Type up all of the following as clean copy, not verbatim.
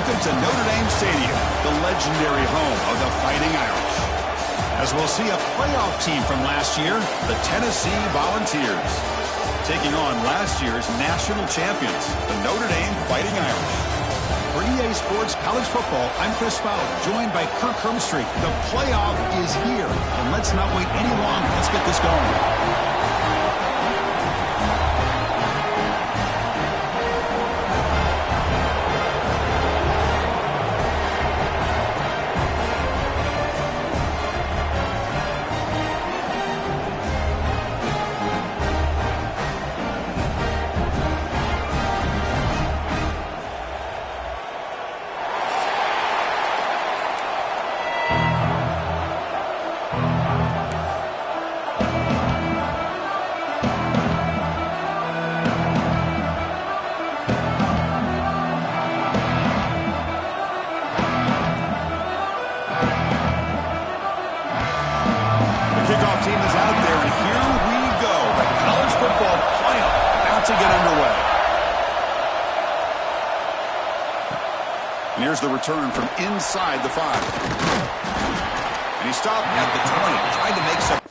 Welcome to Notre Dame Stadium, the legendary home of the Fighting Irish. As we'll see a playoff team from last year, the Tennessee Volunteers, taking on last year's national champions, the Notre Dame Fighting Irish. For EA Sports College Football, I'm Chris Fowler, joined by Kirk Hermstreet. The playoff is here, and let's not wait any longer. Let's get this going. Here's the return from inside the 5. And he stopped at the 20, trying to make some.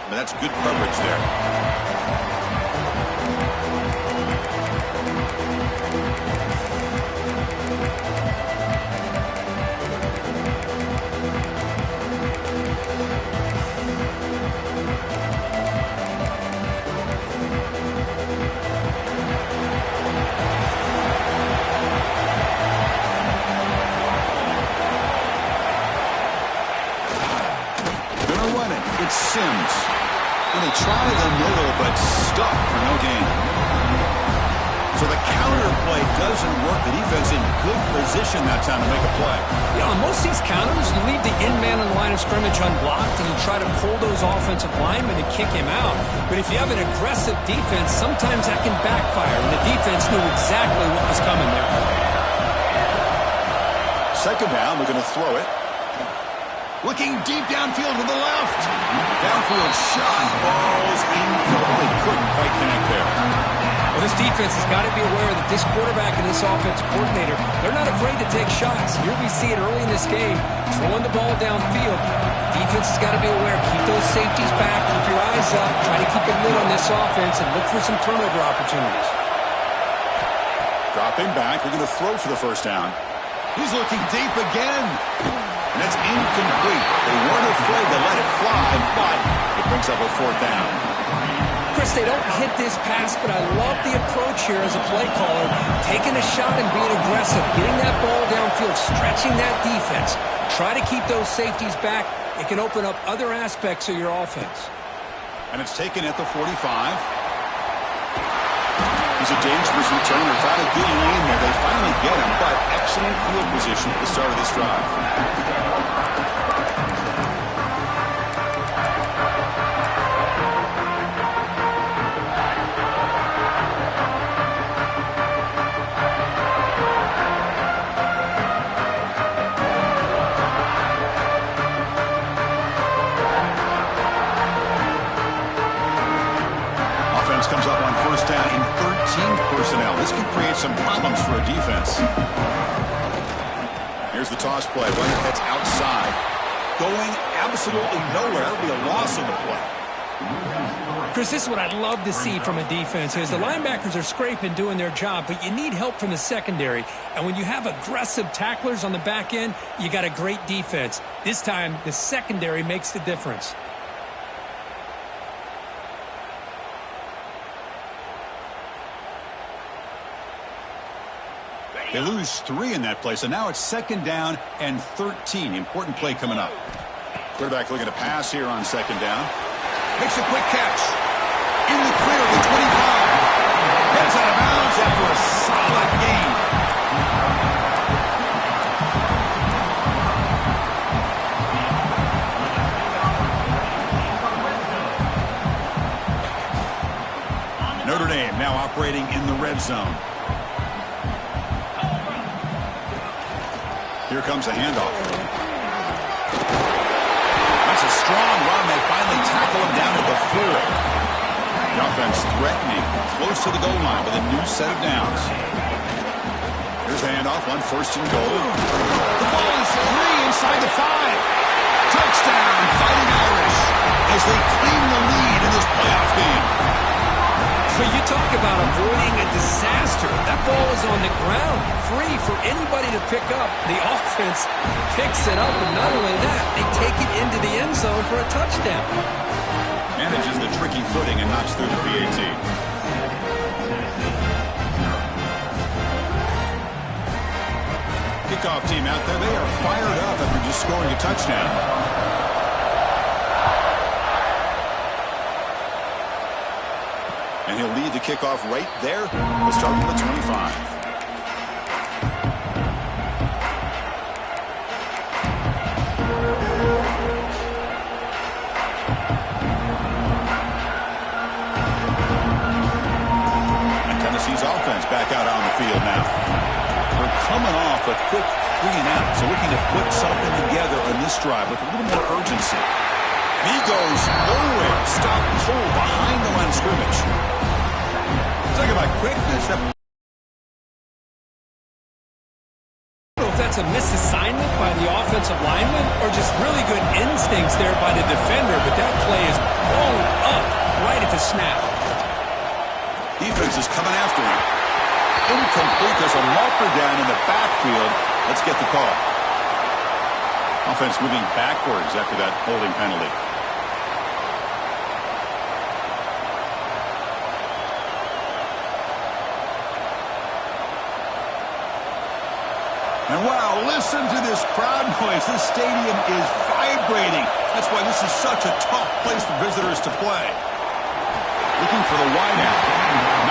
But that's good coverage there. Gonna run it. It's Sims. They try the middle, but stuck for no gain. So the counter play doesn't work. The defense in good position that time to make a play. You know, on most of these counters, you leave the in-man on the line of scrimmage unblocked, and you try to pull those offensive linemen and kick him out. But if you have an aggressive defense, sometimes that can backfire, and the defense knew exactly what was coming there. Second down, we're going to throw it. Looking deep downfield to the left. Downfield shot falls incomplete. Couldn't quite connect there. Well, this defense has got to be aware that this quarterback and this offensive coordinator, they're not afraid to take shots. Here we see it early in this game, throwing the ball downfield. The defense has got to be aware. Keep those safeties back. Keep your eyes up. Try to keep a lid on this offense and look for some turnover opportunities. Dropping back. We're going to throw for the first down. He's looking deep again. And it's incomplete. They weren't afraid to let it fly, but it brings up a fourth down. Chris, they don't hit this pass, but I love the approach here as a play caller. Taking a shot and being aggressive, getting that ball downfield, stretching that defense. Try to keep those safeties back. It can open up other aspects of your offense. And it's taken at the 45. He's a dangerous returner. Found a good lane there. They finally get him, but excellent field position at the start of this drive. Comes up on first down in 13 personnel. This can create some problems for a defense. Here's the toss play. Runner heads outside. Going absolutely nowhere. It'll be a loss on the play. Chris, this is what I'd love to see from a defense is the linebackers are scraping, doing their job, but you need help from the secondary. And when you have aggressive tacklers on the back end, you got a great defense. This time, the secondary makes the difference. They lose 3 in that play, so now it's 2nd down and 13. Important play coming up. Quarterback looking to pass here on 2nd down. Makes a quick catch. In the clear of the 25. Heads out of bounds after a solid gain. Notre Dame now operating in the red zone. Here comes a handoff. That's a strong run. They finally tackle him down at the 4. The offense threatening, close to the goal line with a new set of downs. Here's the handoff on 1st and goal. The ball is free inside the 5. Touchdown, Fighting Irish, as they claim the lead in this playoff game. But you talk about avoiding a disaster. That ball is on the ground, free for anybody to pick up. The offense picks it up, and not only that, they take it into the end zone for a touchdown. Manages the tricky footing and knocks through the PAT. Kickoff team out there, they are fired up after just scoring a touchdown. And he'll lead the kickoff right there. We'll start with the 25. And Tennessee's offense back out on the field now. We're coming off a quick 3 and out, so looking to put something together on this drive with a little more urgency. And he goes nowhere. Stop pull behind the line of scrimmage. Talk about quickness. I don't know if that's a misassignment by the offensive lineman or just really good instincts there by the defender, but that play is blown up right at the snap. Defense is coming after him. Incomplete. There's a marker down in the backfield. Let's get the call. Offense moving backwards after that holding penalty. And wow, listen to this crowd noise. This stadium is vibrating. That's why this is such a tough place for visitors to play. Looking for the wideout.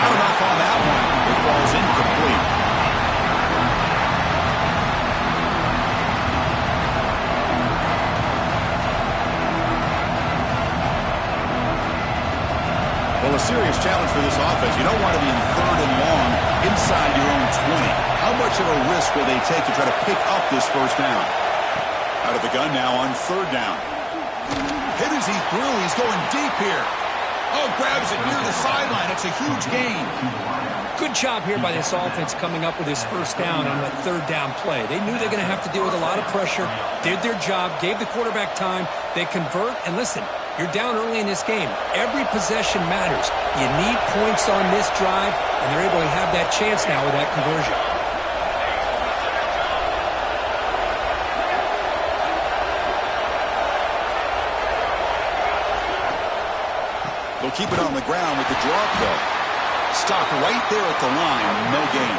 Not enough on that one. It falls incomplete. Well, a serious challenge for this offense. You don't want to be in 3rd and long inside your own 20. How much of a risk will they take to try to pick up this 1st down? Out of the gun now on 3rd down. Hit as he threw. He's going deep here. Oh, grabs it near the sideline. It's a huge gain. Good job here by this offense coming up with his 1st down on that 3rd down play. They knew they're going to have to deal with a lot of pressure, did their job, gave the quarterback time. They convert, and listen, you're down early in this game. Every possession matters. You need points on this drive, and they're able to have that chance now with that conversion. They'll keep it on the ground with the drop, though. Stopped right there at the line. No gain.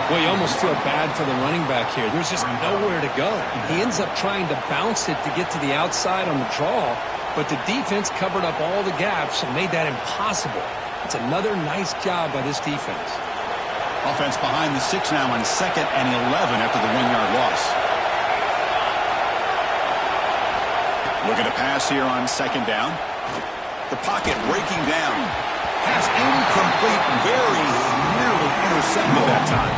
Well, you almost feel bad for the running back here. There's just nowhere to go. He ends up trying to bounce it to get to the outside on the draw, but the defense covered up all the gaps and made that impossible. It's another nice job by this defense. Offense behind the 6 now on 2nd and 11 after the 1-yard loss. Looking to pass here on 2nd down. The pocket breaking down. Pass incomplete, very nearly intercepted that time.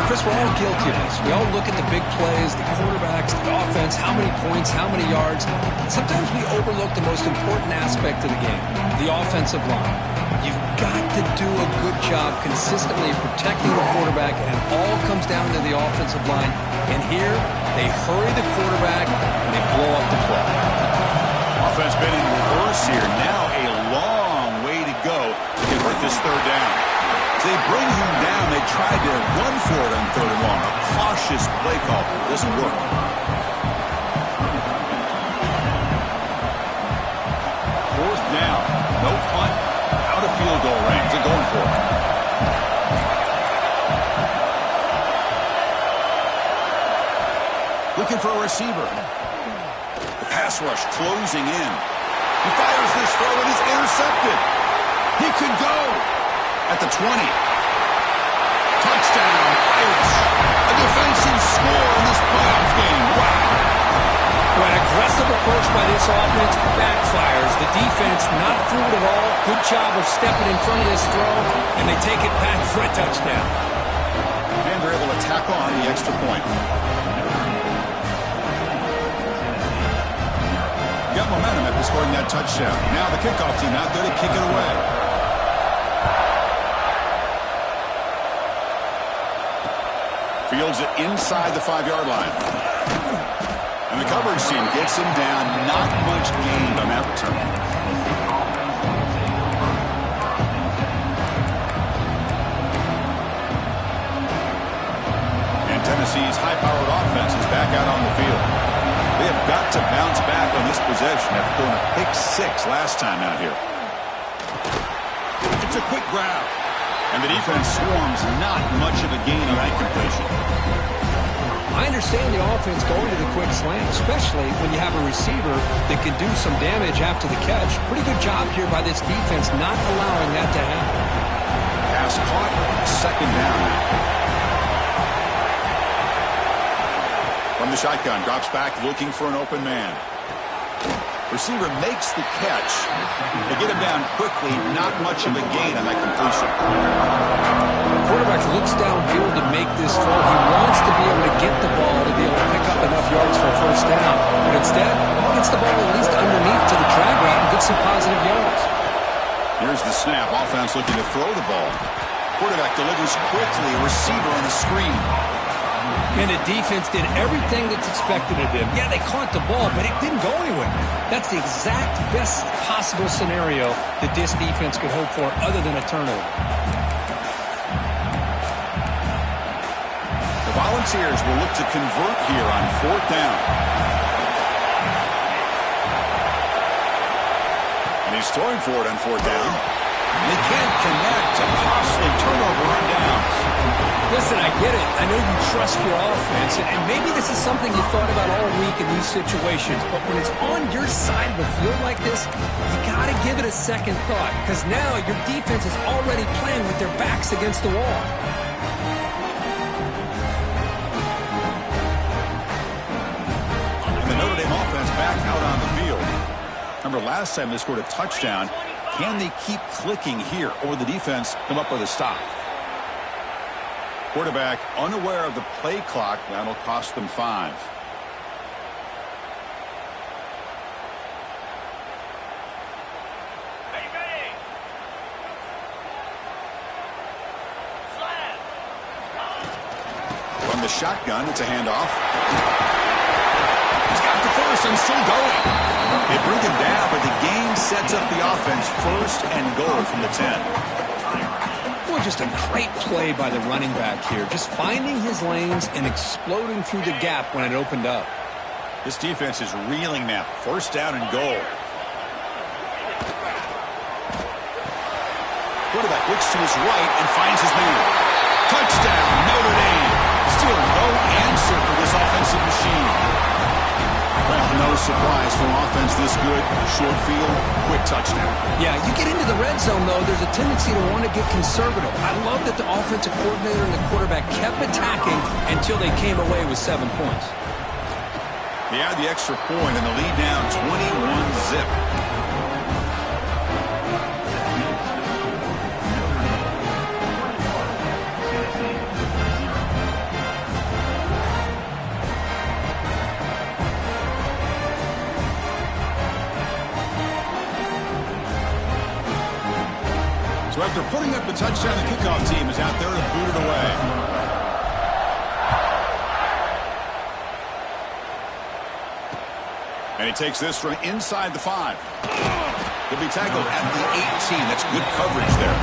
Chris, we're all guilty of this. We all look at the big plays, the quarterbacks, the offense, how many points, how many yards. Sometimes we overlook the most important aspect of the game, the offensive line. You've got to do a good job consistently protecting the quarterback, and it all comes down to the offensive line. And here, they hurry the quarterback, and they blow up the play. Offense been in reverse here. Now a long way to go to convert this third down. As they bring him down, they tried to run for it on third and long. A cautious play call. Doesn't work. Fourth down. No punt. Out of field goal range. They're going for it. Looking for a receiver. The pass rush closing in. He fires this throw and is intercepted. He could go at the 20. Touchdown, Irish. A defensive score in this playoff game. Wow. Well, an aggressive approach by this offense backfires. The defense not fooled at all. Good job of stepping in front of this throw, and they take it back for a touchdown. And they're able to tack on the extra point. Got momentum after scoring that touchdown. Now the kickoff team out there to kick it away. Fields it inside the 5-yard line. And the coverage team gets him down. Not much gained on that return. And Tennessee's high-powered offense is back out on the field. They have got to bounce back on this possession after throwing a pick 6 last time out here. It's a quick grab. And the defense swarms not much of a gain on that completion. I understand the offense going to the quick slant, especially when you have a receiver that can do some damage after the catch. Pretty good job here by this defense not allowing that to happen. Pass caught, second down. From the shotgun, drops back looking for an open man. Receiver makes the catch. They get him down quickly, not much of a gain on that completion. The quarterback looks downfield to make this throw. He wants to be able to get the ball to be able to pick up enough yards for a first down. But instead, he gets the ball at least underneath to the drag route and gets some positive yards. Here's the snap. Offense looking to throw the ball. Quarterback delivers quickly. Receiver on the screen. And the defense did everything that's expected of them. Yeah, they caught the ball, but it didn't go anywhere. That's the exact best possible scenario that this defense could hope for other than a turnover. The Volunteers will look to convert here on fourth down. And he's throwing for it on fourth down. And he can't connect. A costly turnover on downs. Listen, I get it. I know you trust your offense, and maybe this is something you thought about all week in these situations, but when it's on your side of the field like this, you got to give it a second thought, because now your defense is already playing with their backs against the wall. And the Notre Dame offense back out on the field. Remember, last time they scored a touchdown. Can they keep clicking here, or the defense come up with a stop? Quarterback unaware of the play clock. That'll cost them 5. From the shotgun, it's a handoff. He's got the first and still going. They bring him down, but the game sets up the offense first and goal from the 10. Well, just a great play by the running back here. Just finding his lanes and exploding through the gap when it opened up. This defense is reeling now. First down and goal. Quarterback looks to his right and finds his man. Touchdown, Notre Dame. Still no answer for this offensive machine. Well, no surprise for an offense this good. Short field, quick touchdown. Yeah, you get into the red zone, though, there's a tendency to want to get conservative. I love that the offensive coordinator and the quarterback kept attacking until they came away with 7 points. They add the extra point and the lead down 21-zip. So after putting up the touchdown, the kickoff team is out there to boot it away. And he takes this from inside the 5. He'll be tackled at the 18. That's good coverage there.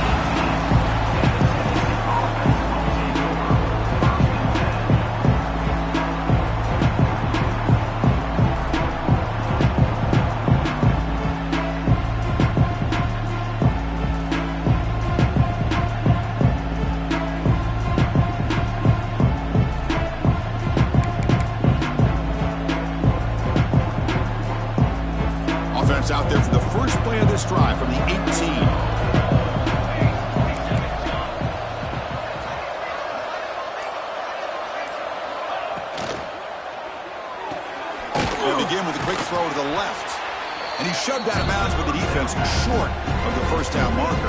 Out there for the first play of this drive from the 18. They begin with a quick throw to the left. And he's shoved out of bounds with the defense short of the first down marker.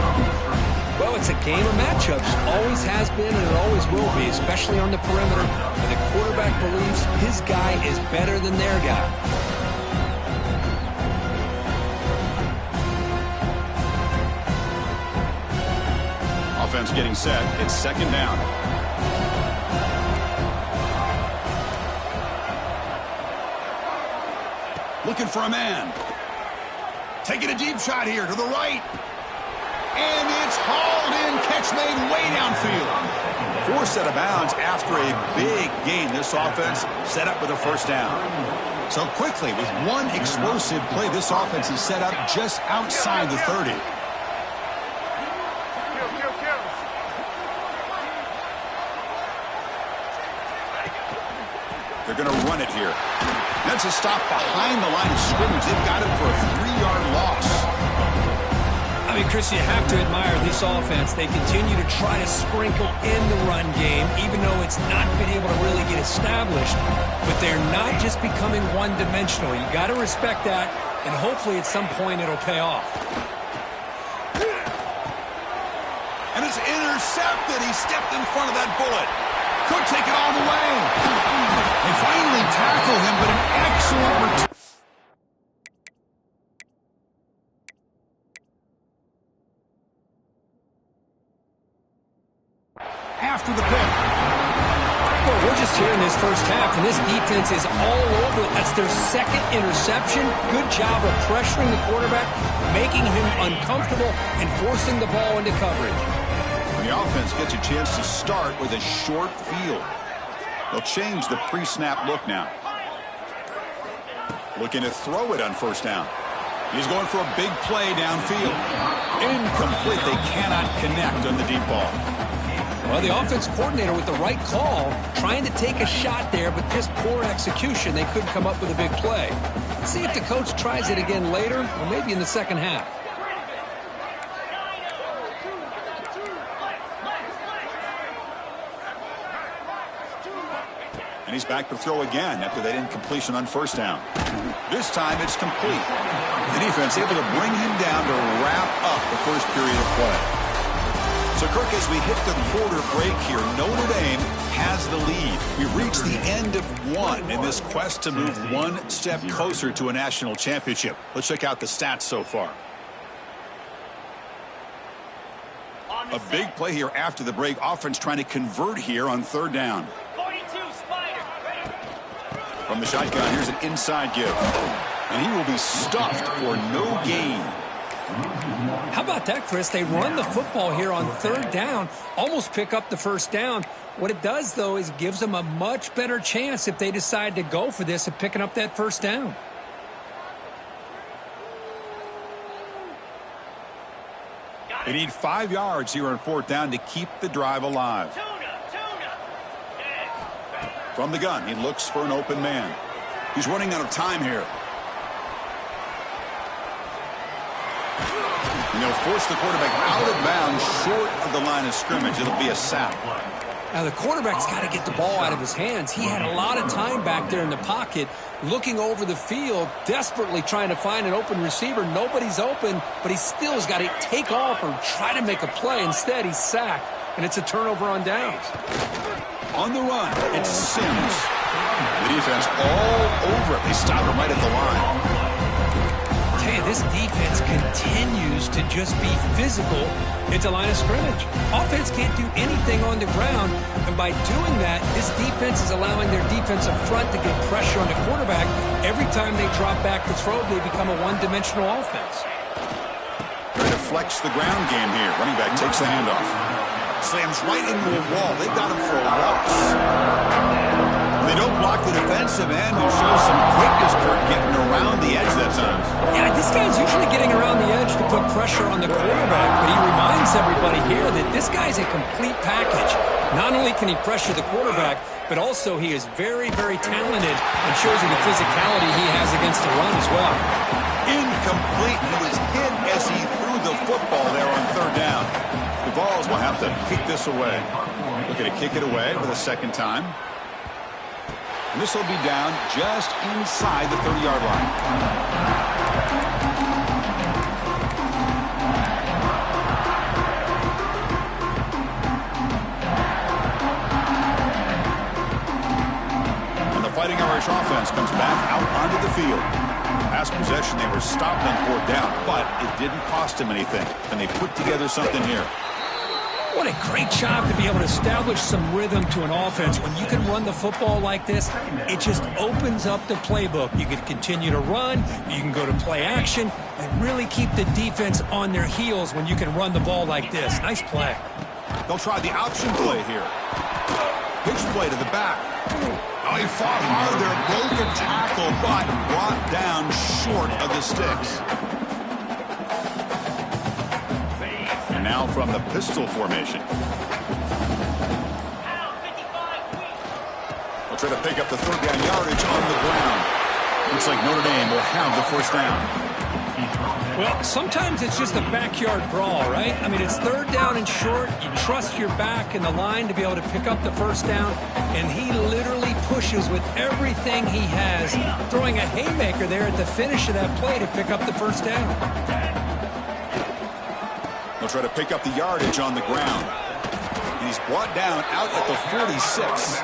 Well, it's a game of matchups. Always has been and it always will be, especially on the perimeter. And the quarterback believes his guy is better than their guy. Offense getting set. It's second down. Looking for a man. Taking a deep shot here to the right. And it's hauled in. Catch made way downfield. Forced out of bounds after a big gain. This offense set up with a first down. So quickly, with one explosive play, this offense is set up just outside the 30. They're going to run it here. That's a stop behind the line of scrimmage. They've got it for a 3-yard loss. I mean, Chris, you have to admire this offense. They continue to try to sprinkle in the run game, even though it's not been able to really get established. But they're not just becoming one-dimensional. You got to respect that, and hopefully at some point it'll pay off. And it's intercepted. He stepped in front of that bullet. Could take it all the way. They finally tackle him, but an excellent return. After the pick. Well, we're just here in this first half, and this defense is all over. That's their second interception. Good job of pressuring the quarterback, making him uncomfortable, and forcing the ball into coverage. The offense gets a chance to start with a short field. They'll change the pre-snap look now. Looking to throw it on first down. He's going for a big play downfield. Incomplete. They cannot connect on the deep ball. Well, the offense coordinator with the right call, trying to take a shot there, but just poor execution. They couldn't come up with a big play. Let's see if the coach tries it again later, or maybe in the second half. And he's back to throw again after that incompletion on first down. This time it's complete. The defense able to bring him down to wrap up the first period of play. So, Kirk, as we hit the quarter break here, Notre Dame has the lead. We've reached the end of one in this quest to move one step closer to a national championship. Let's check out the stats so far. A big play here after the break. Offense trying to convert here on third down. From the shotgun, here's an inside give. And he will be stuffed for no gain. How about that, Chris? They run the football here on third down, almost pick up the first down. What it does, though, is gives them a much better chance if they decide to go for this of picking up that first down. They need 5 yards here on fourth down to keep the drive alive. From the gun, he looks for an open man. He's running out of time here. And they'll force the quarterback out of bounds short of the line of scrimmage. It'll be a sack. Now, the quarterback's got to get the ball out of his hands. He had a lot of time back there in the pocket, looking over the field, desperately trying to find an open receiver. Nobody's open, but he still has got to take off or try to make a play. Instead, he's sacked, and it's a turnover on downs. On the run, it's Sims. The defense all over it. They stop him right at the line. tell you, this defense continues to just be physical at the line of scrimmage. Offense can't do anything on the ground, and by doing that, this defense is allowing their defensive front to get pressure on the quarterback. Every time they drop back to throw, they become a one-dimensional offense. Trying to flex the ground game here. Running back takes the handoff. Slams right into a wall. They've got him for a loss. They don't block the defensive end, who shows some quickness, Kurt, getting around the edge that time. Yeah, this guy's usually getting around the edge to put pressure on the quarterback, but he reminds everybody here that this guy's a complete package. Not only can he pressure the quarterback, but also he is very, very talented and shows you the physicality he has against the run as well. Incomplete. He was hit as he threw the football there on third down. The Vols will have to kick this away. Looking to kick it away for the second time. And this will be down just inside the 30-yard line. And the Fighting Irish offense comes back out onto the field. Last possession, they were stopped on fourth down, but it didn't cost them anything. And they put together something here. What a great job to be able to establish some rhythm to an offense. When you can run the football like this, it just opens up the playbook. You can continue to run, you can go to play action, and really keep the defense on their heels when you can run the ball like this. Nice play. They'll try the option play here. Pitch play to the back. Oh, he fought hard there, broke a tackle, but brought down short of the sticks. And now from the pistol formation. They'll try to pick up the third down yardage on the ground. Looks like Notre Dame will have the first down. Well, sometimes it's just a backyard brawl, right? I mean, it's third down and short. You trust your back in the line to be able to pick up the first down, and he literally pushes with everything he has, throwing a haymaker there at the finish of that play to pick up the first down. They'll try to pick up the yardage on the ground. And he's brought down out at the 46.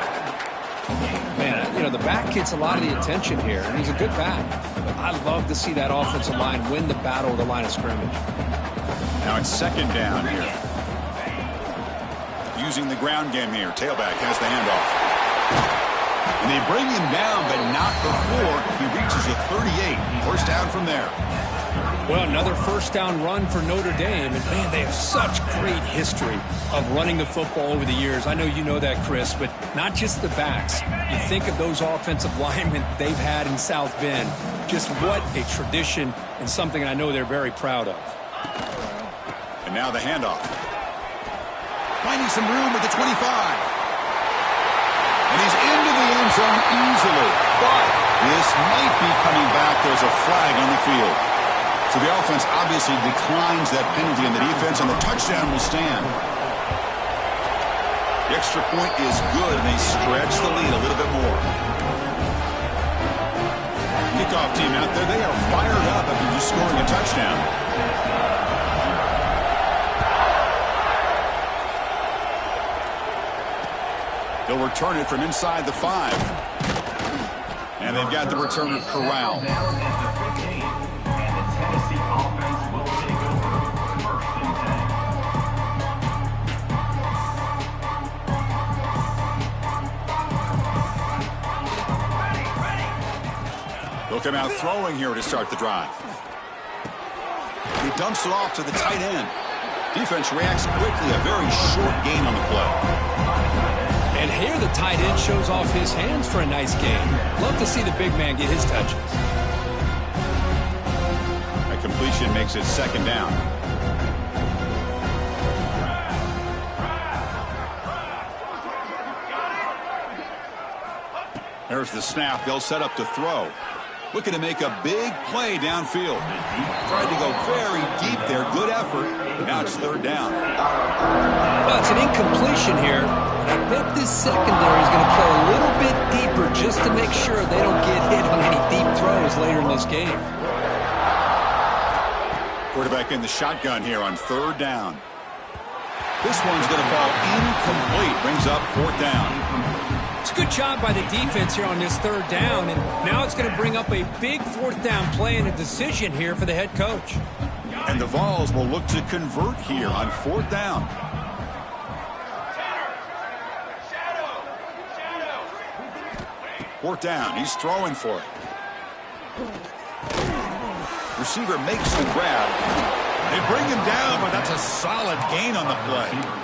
Man, you know, the back gets a lot of the attention here, and he's a good back. But I love to see that offensive line win the battle of the line of scrimmage. Now it's second down here. Using the ground game here. Tailback has the handoff. And they bring him down, but not before he reaches a 38. First down from there. Well, another first down run for Notre Dame. And, man, they have such great history of running the football over the years. I know you know that, Chris, but not just the backs. You think of those offensive linemen they've had in South Bend. Just what a tradition and something I know they're very proud of. And now the handoff. Finding some room at the 25. And he's into the end zone easily. But this might be coming back. There's a flag on the field. So the offense obviously declines that penalty, and the defense on the touchdown will stand. The extra point is good, and they stretch the lead a little bit more. Kickoff team out there, they are fired up after just scoring a touchdown. They'll return it from inside the 5. And they've got the returner corralled. They'll come out throwing here to start the drive. He dumps it off to the tight end. Defense reacts quickly, a very short gain on the play. And here the tight end shows off his hands for a nice gain. Love to see the big man get his touches. A completion makes it second down. There's the snap. They'll set up to throw. Looking to make a big play downfield. Tried to go very deep there. Good effort. Now it's third down. Well, it's an incompletion here. I bet this secondary is going to play a little bit deeper just to make sure they don't get hit on any deep throws later in this game. Quarterback in the shotgun here on third down. This one's going to fall incomplete. Brings up fourth down. It's a good job by the defense here on this third down, and now it's going to bring up a big fourth down play and a decision here for the head coach. And the Vols will look to convert here on fourth down. Fourth down, he's throwing for it. Receiver makes the grab. They bring him down, but that's a solid gain on the play.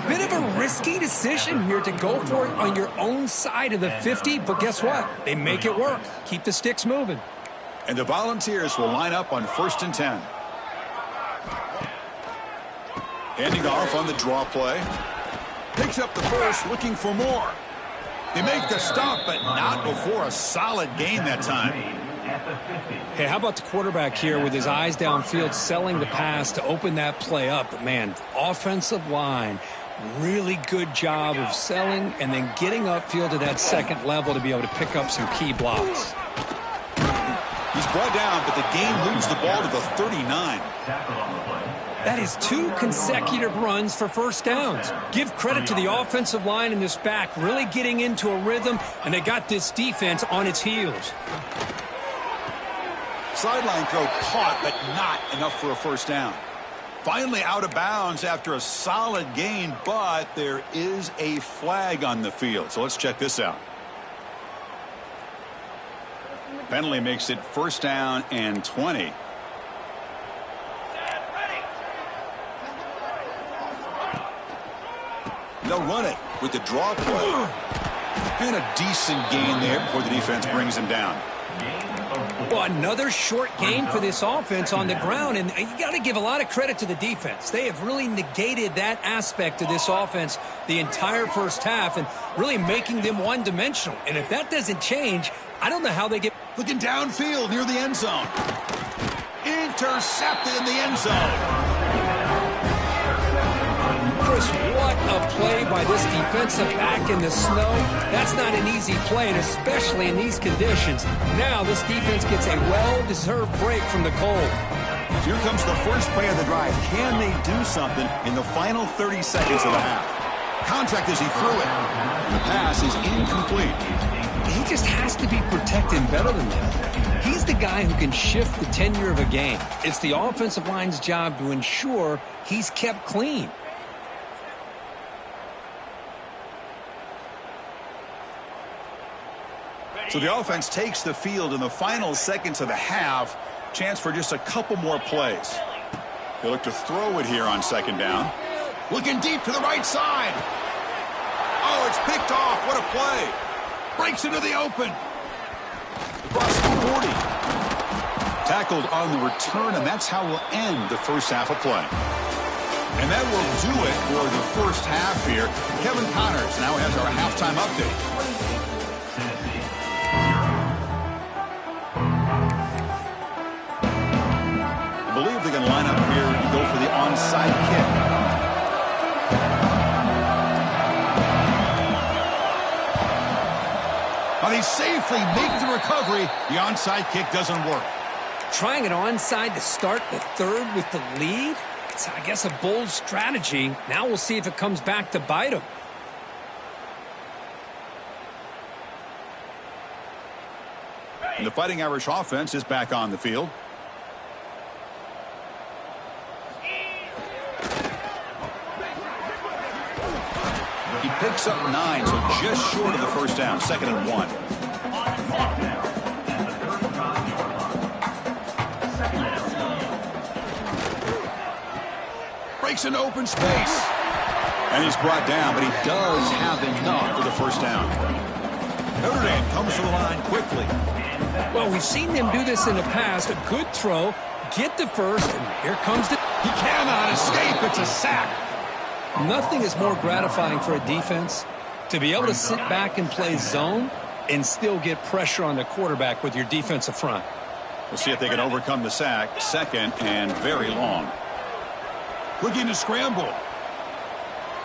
Bit of a risky decision here to go for it on your own side of the 50, but guess what? They make it work. Keep the sticks moving. And the Volunteers will line up on 1st and 10. Handing off on the draw play. Picks up the first, looking for more. They make the stop, but not before a solid gain that time. Hey, how about the quarterback here with his eyes downfield, selling the pass to open that play up? But, man, offensive line, really good job of selling and then getting upfield to that second level to be able to pick up some key blocks. He's brought down, but the game moves the ball to the 39. That is 2 consecutive runs for first downs. Give credit to the offensive line in this back, really getting into a rhythm, and they got this defense on its heels. Sideline throw caught, but not enough for a first down. Finally out of bounds after a solid gain, but there is a flag on the field. So let's check this out. Penalty makes it 1st down and 20. They'll run it with the draw play. And a decent gain there before the defense brings him down. Well, another short gain for this offense on the ground, and you got to give a lot of credit to the defense. They have really negated that aspect of this offense the entire first half and really making them one-dimensional. And if that doesn't change, I don't know how they get... Looking downfield near the end zone. Intercepted in the end zone. Chris, what a play by this defensive back in the snow. That's not an easy play, and especially in these conditions. Now this defense gets a well-deserved break from the cold. Here comes the first play of the drive. Can they do something in the final 30 seconds of the half? Contact as he threw it. The pass is incomplete. He just has to be protecting better than that. He's the guy who can shift the tenure of a game. It's the offensive line's job to ensure he's kept clean. So the offense takes the field in the final seconds of the half. Chance for just a couple more plays. They look to throw it here on 2nd down. Looking deep to the right side. Oh, it's picked off. What a play. Breaks into the open. Across the 40. Tackled on the return, and that's how we'll end the first half of play. And that will do it for the first half here. Kevin Connors now has our halftime update. I believe they're going to line up here to go for the onside kick. Well, he safely makes the recovery. The onside kick doesn't work. Trying it onside to start the third with the lead? It's, I guess, a bold strategy. Now we'll see if it comes back to bite him. And the Fighting Irish offense is back on the field. He picks up 9, so just short of the first down. 2nd and 1. Breaks into open space. And he's brought down, but he does have enough for the first down. Notre Dame comes to the line quickly. Well, we've seen them do this in the past. A good throw, get the first, and here comes the... He cannot escape. It's a sack. Nothing is more gratifying for a defense to be able to sit back and play zone and still get pressure on the quarterback with your defensive front. We'll see if they can overcome the sack. 2nd and very long. Looking to scramble.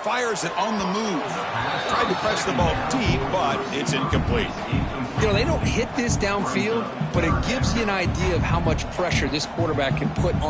Fires it on the move. Tried to press the ball deep, but it's incomplete. You know, they don't hit this downfield, but it gives you an idea of how much pressure this quarterback can put on